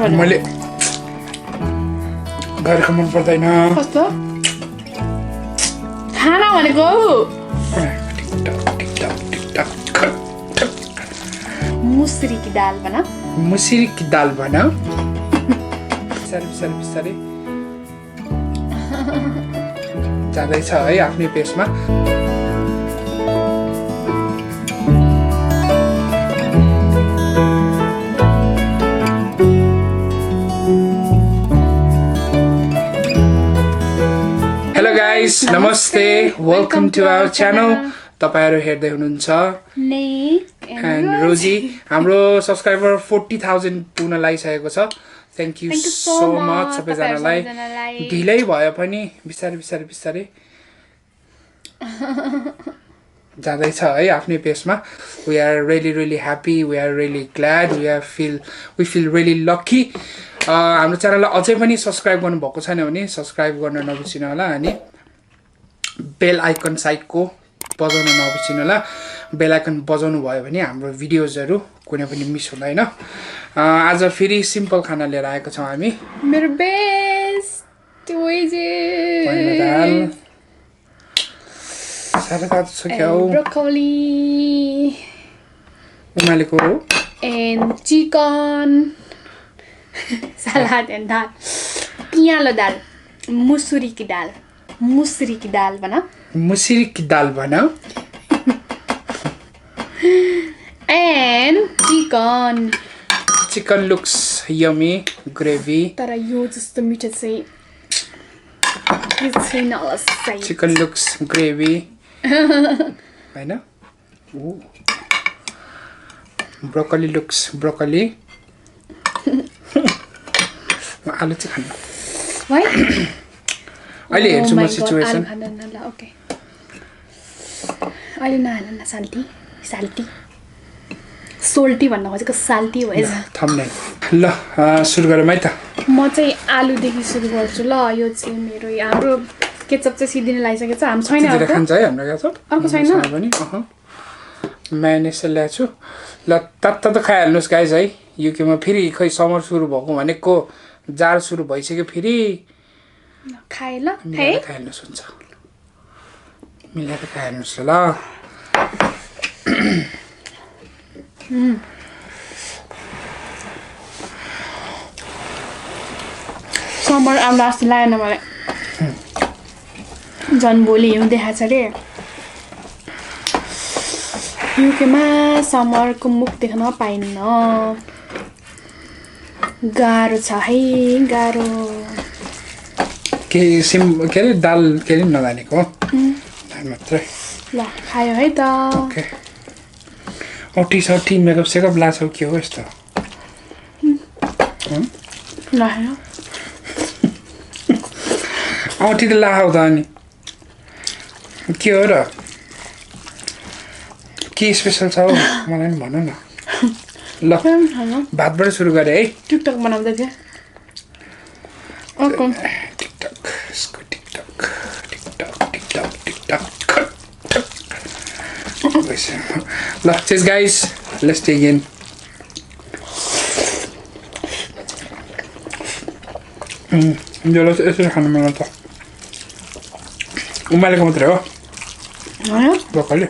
मैले गरेको मन पर्दैन कस्तो खाना भनेको मुसरी की दाल बना मुसरी की दाल बना बिस्तारै बिस्तारै जाँदैछ है आफ्नै पेसमा हेलो गाइस नमस्ते वेलकम टु आवर च्यानल तपाईहरु हेर्दै हुनुहुन्छ एन्ड रोजी हाम्रो सब्स्क्राइबर 40,000 पुग्न लागिसकेको छ थ्यांक यू सो मच सबैजनालाई ढिलै भयो पनि बिस्तारै जाँदैछ है आफ्नै पेसमा we are really happy we are really glad we feel really lucky हाम्रो च्यानललाई अझै पनि सब्स्क्राइब गर्नु भएको छैन भने सब्स्क्राइब गर्न नबिर्सिनु होला अनि बेल आइकन साइडको बजाउन नबिर्सिनु होला बेल आइकन बजाउनु भयो भने हाम्रो भिडियोजहरु कुनै पनि मिस हुँदैन आज फेरि सिम्पल खाना लिएर आएको छौं हामी मेरो बेस्ट वेजे दाल सारा तातो छ क्या हो ब्रोकोली उमालेको and chicken salad and dal पियालो दाल मुसुरी की दाल बना मुसरी की दाल बना and chicken looks yummy gravy तर यो जस्तो मिठो चाहिँ छैन होला सायद chicken looks gravy हैन broccoli looks broccoli आलु चाहिँ खानु Why? अहिले हेर्छु म सिचुएसन ओके अहिले नहाल्न साल्टी सोल्टी भन्न खोजेको साल्टी भएछ थम्बनेल ल सुरु गरौँ है त म चाहिँ आलुदेखि सुरु गर्छु ल यो चाहिँ मेरो हाम्रो केचप चाहिँ सिदिन लागिसकेको छ हाम्रो छैन अर्को खान्छ है हाम्रो केचप अर्को छैन पनि मायोनेज ल्याएको छु ल तत्त त खाइहाल्नुस् गाइस है युकेमा फेरि खै समर सुरु भएको भनेको जाड सुरु भइसक्यो फेरि खाए ल खाइहाल्नुस् हुन्छ मिलाएर खाइहाल्नुस् ल समर आउँदा जस्तो लागेन मलाई झन् भोलि हिउँ देखाएको छ अरे युकेमा समरको मुख देख्न पाइन्न गाह्रो छ है गाह्रो के अरे दाल के अरे नजानेको दाल मात्रै ल खायो है त ओके औटी मेकअप सेकअप लाछौ के हो यस्तो ल औटी त लाहौ त अनि के हो र के स्पेसल छ हौ मलाई पनि भन न ल भातबाट सुरु गरे है टिकटक बनाउँदै थिएँ ल cheers guys let's dig in यो यसरी खानु मलाई त उमालेको मात्रै हो ब्रोकोली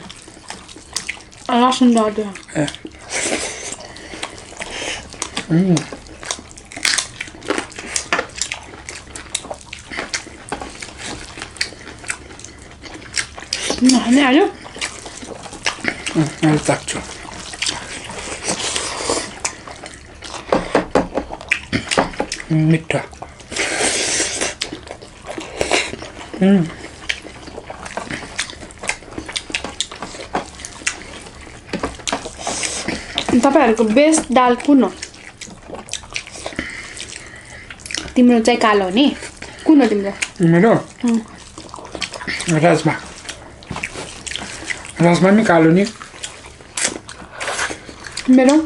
लसुन दर्दियो हाल्यो अहिले ताक्छु मिठा तपाईहरुको बेस्ट दाल कुन हो तिम्रो चाहिँ कालो हो नि कुन हो तिम्रो मेरो राजमा नि कालो नि मेरो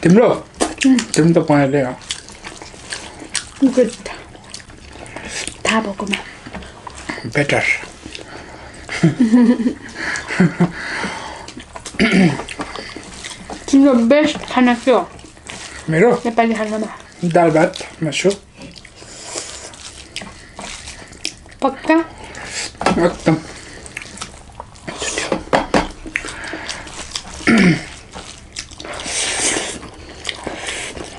तिम्रो तिम्रो त पहेँलै हो गुड थाहा भएकोमा बेटर तिम्रो बेस्ट खाना के हो मेरो नेपाली खानामा दाल भात मासु पक्का एकदम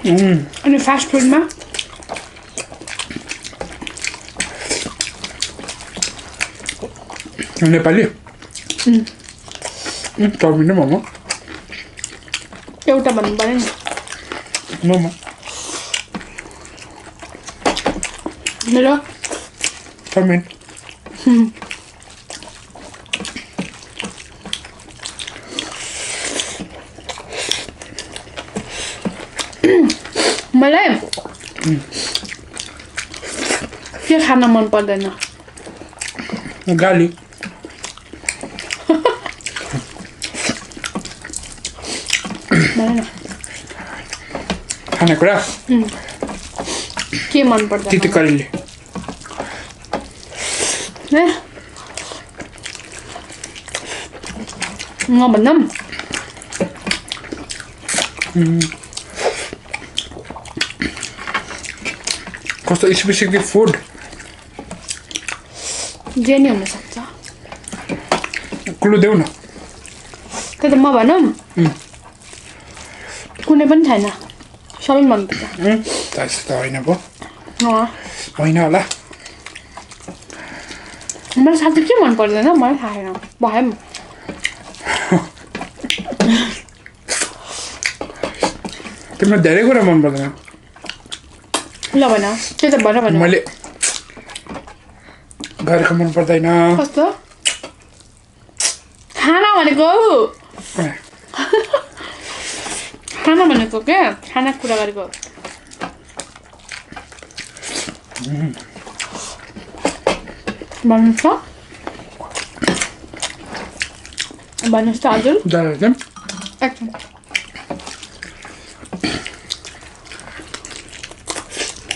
अनि फास्ट फुडमा नेपाली चाउमिन र मोमो एउटा भन्नु पर्यो नि मोमो मेरो चाउमिन मलाई के खान मन पर्दैन गार्लिक खानेकुरा के मन पर्दैन तिते करेली नभन्दा कस्तो स्पेसिफिक फुड जे नि हुनसक्छ क्लु देऊ न त्यही त म भनौँ कुनै पनि छैन सबै मनपर्छ त्यस्तो होइन पो अँ होइन होला मलाई साथी के मन पर्दैन मलाई थाहा छैन भयो नि तिमीलाई धेरै कुरा मन पर्दैन ल भन त्यही त भन भन मैले गरेको मन पर्दैन कस्तो खाना भनेको खाना भनेको क्या खाना कुरा गरेको भन्नुहोस् त भन्नुहोस् त हजुर दाल एकछिन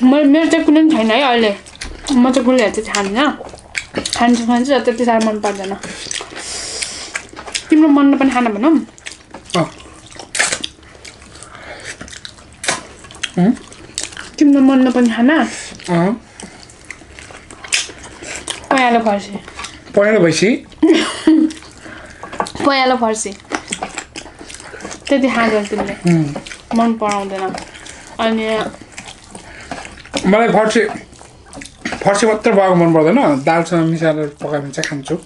मेरो चाहिँ कुनै पनि छैन है अहिले म चाहिँ गुलिहरू चाहिँ खान्दिनँ खान्छु र त्यति साह्रो मन पर्दैन तिम्रो मन पनि खाना भनौँ तिम्रो मन पनि खाना पयालो फर्सी पहेँलो भैँसी पयालो फर्सी त्यति खाँदैन तिमीले मन पराउँदैन अनि मलाई फर्सी मात्र भएको मन पर्दैन दालसँग मिसाएर पकायो भने चाहिँ खान्छु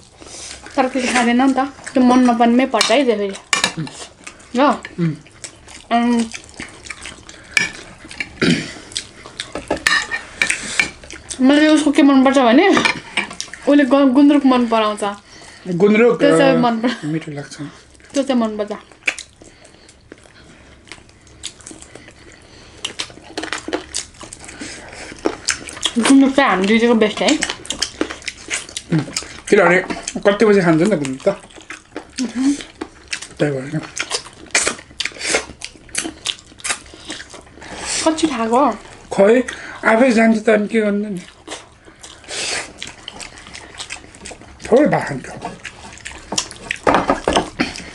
तर त्यति खाँदैन नि त त्यो मन नपर्नेमै पर्छ है त्यो फेरि ल मलाई उसको के मनपर्छ भने उसले गुन्द्रुक मन पराउँछ गुन्द्रुक त्यो चाहिँ मन पर्छ मिठो लाग्छ त्यो चाहिँ मनपर्छ गुन्द्रुक चाहिँ हामी दुईजनाको बेस्ट है किनभने कति बजी खान्छ नि त गुन्द्रुक त त्यही भएर कति खाएको खै आफै जान्छ त अनि के गर्नु नि थोरै भात खान्छ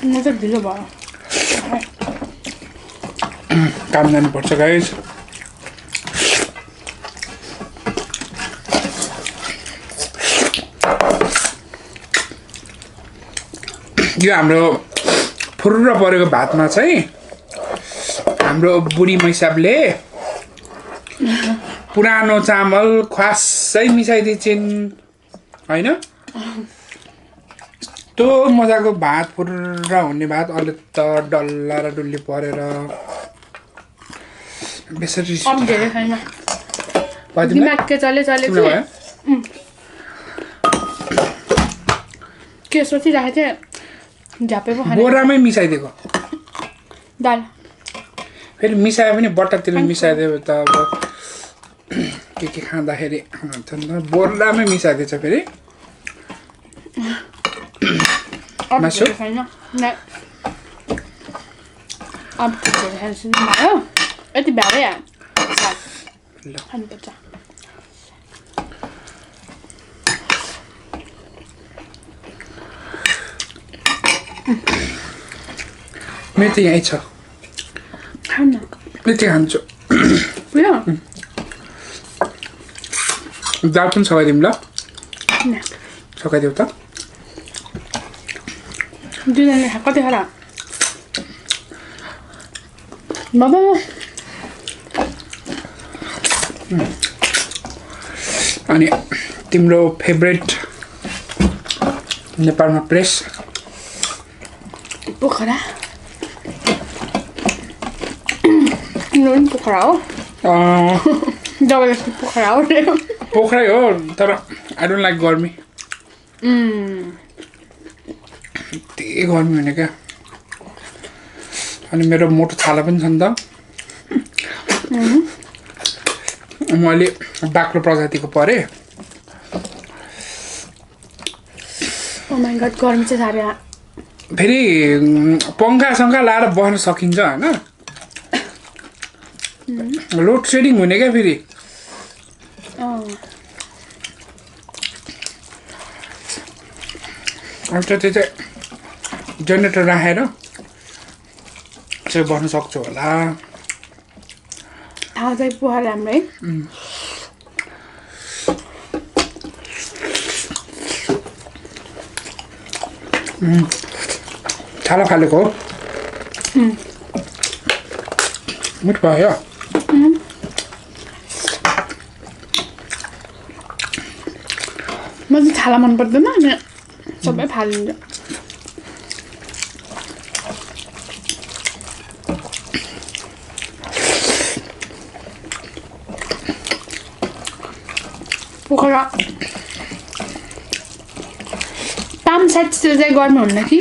म चाहिँ ढिलो भयो काम जानुपर्छ गाइस यो हाम्रो फुर्र परेको भातमा चाहिँ हाम्रो बुढी मैसाबले पुरानो चामल ख्वासै मिसाइदिन्छन् होइन यस्तो मजाको भात फुर्र हुने भात अहिले त डल्ला र डुल्ली परेर बेसरी अब धेरै छैन दिमाग के चलेको के सोचिरहेको थिएँ झ्यापे पो खाने बोरामै मिसाइदिएको दाल फेरि मिसायो भने बट्टातिर मिसाइदियो त अब के खाँदाखेरि बोरामै मिसाइदिएछ फेरि मासु छैन अब भयो यति भ्यारै खानुपर्छ मेरो त यहीँ छ खाऊ न यति खान्छु उयो दाल पनि सघाइदिउँ ल सघाइदेऊ त दुईजनाले कति खाला बाबा अनि तिम्रो फेभरेट नेपालमा प्लेस पोखरा तिम्रो पनि पोखरा हो जबरजस्ती पोखरा हो पोखरै हो तर आई डोन्ट लाइक गर्मी त्यही गर्मी हुने क्या अनि मेरो मोटो छाला पनि छ नि त म अलि बाक्लो प्रजातिको परेँ ओ माय गॉड गर्मी चाहिँ साह्रै फेरि पङ्खा लाएर बस्न सकिन्छ होइन लोड सेडिङ हुने क्या फेरि अब त्यो चाहिँ जेनेरेटर राखेर चाहिँ बस्न सक्छु होला थाहा चाहिँ पोखरा हाम्रो है छाला फालेको हो मिठो भयो म चाहिँ छाला मन पर्दैन अनि सबै फालिन्छ पोखरा पाम साइडतिर चाहिँ गर्नु हुन्न कि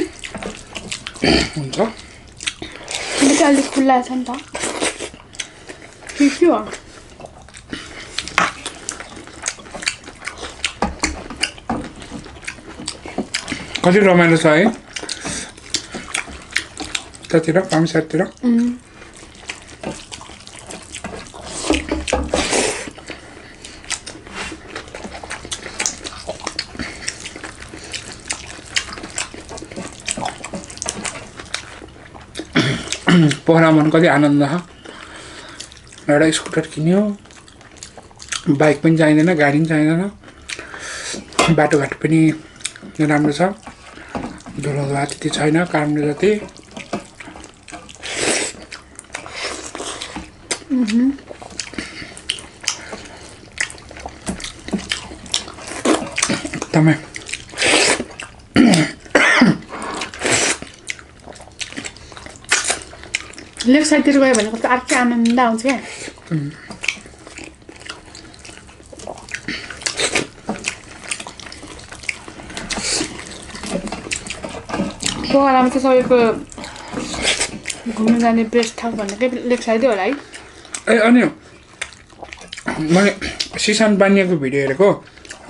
हुन्छ चाहिँ अलिक खुल्ला छ नि त के हो कति रमाइलो छ है त्यतिर पाम साइडतिर पोखरा मन कति आनन्द छ एउटा स्कुटर किन्यो बाइक पनि चाहिँदैन गाडी पनि चाहिँदैन बाटोघाटो पनि राम्रो छ धुलो धुवा त्यति छैन काठमाडौँ जति एकदमै लेक साइडतिर गयो भने कस्तो अर्कै आनन्द आउँछ क्या पोखरामा चाहिँ सबैको घुम्न जाने बेस्ट ठाउँ भनेकै लेक साइडै होला है ए अनि मैले सिसान बानिएको भिडियो हेरेको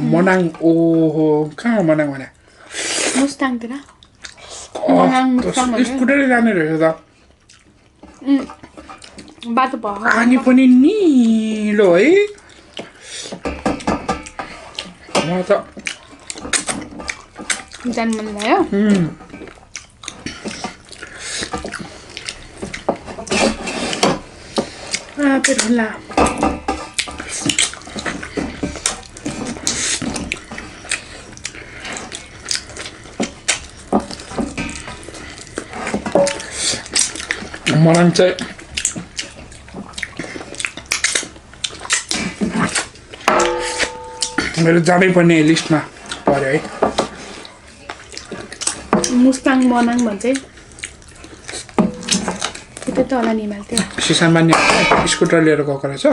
मनाङ ओहो कहाँ मनाङ भने मुस्ताङतिर स्कुटरै जाने रहेछ त बाटो भयो पानी पनि निलो है म त जानु मन लाग्यो पेट खुल्ला मनाङ चाहिँ मेरो जानै पर्ने लिस्टमा पर्यो है मुस्ताङ मनाङ भन्छ त्यतै त होला नि हिमाल त्यो सिसान बानी स्कुटर लिएर गएको रहेछ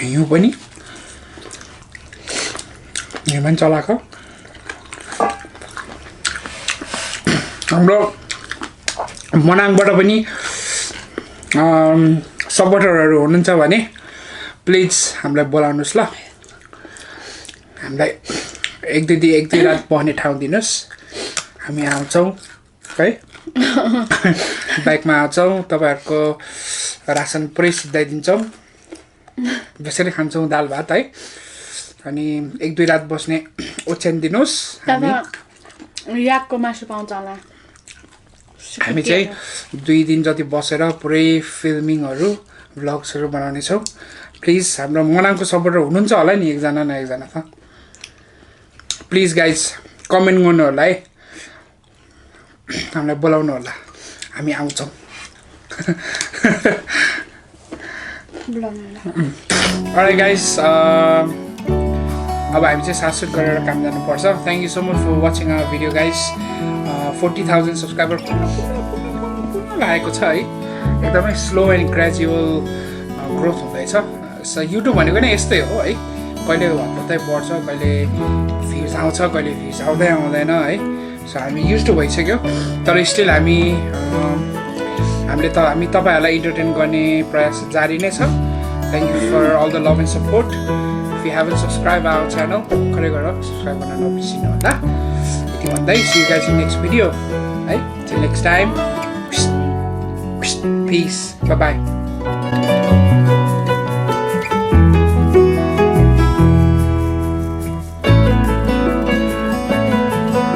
हिउँ पनि चलाएको हाम्रो मनाङबाट पनि सपोर्टरहरू हुनुहुन्छ भने प्लिज हामीलाई बोलाउनुहोस् ल हामीलाई एक दुई रात बस्ने ठाउँ दिनुहोस् हामी आउँछौँ है बाइकमा आउँछौँ तपाईँहरूको रासन पुरै सिधाइदिन्छौँ जसरी खान्छौँ दाल भात है अनि एक दुई रात बस्ने ओछ्यान दिनुहोस् याकको मासु पाउँछ होला हामी चाहिँ 2 दिन जति बसेर पुरै फिल्मिङहरु भ्लग्सहरु बनाउने छौं प्लिज हाम्रो मनाङको सपोर्टर हुनुहुन्छ होला नि एकजना न एकजना त प्लिज गाइज कमेन्ट गर्नु होला है हामीलाई बोलाउनु होला हामी आउँछौं Alright guys, अब हामी चाहिँ सासुट गरेर काम जानु पर्छ thank you so much for watching our video guys 40,000 subscriber लागेको छ है एकदमै स्लो एन्ड ग्रेजुअल ग्रोथ हुँदैछ सो युट्युब भनेको नै यस्तै हो है कहिले हत्तै बढ्छ कहिले भ्युज आउँछ कहिले भ्युज आउँदैन है सो हामी युज टु भइसक्यो तर स्टिल हामी तपाईहरुलाई एन्टरटेन गर्ने प्रयास जारी नै छ thank you for all the love and support if you haven't subscribed our channel खरै गरेर सब्स्क्राइब गर्न नबिर्सिनु होला यति भन्दै see you guys in next video है till next time peace bye bye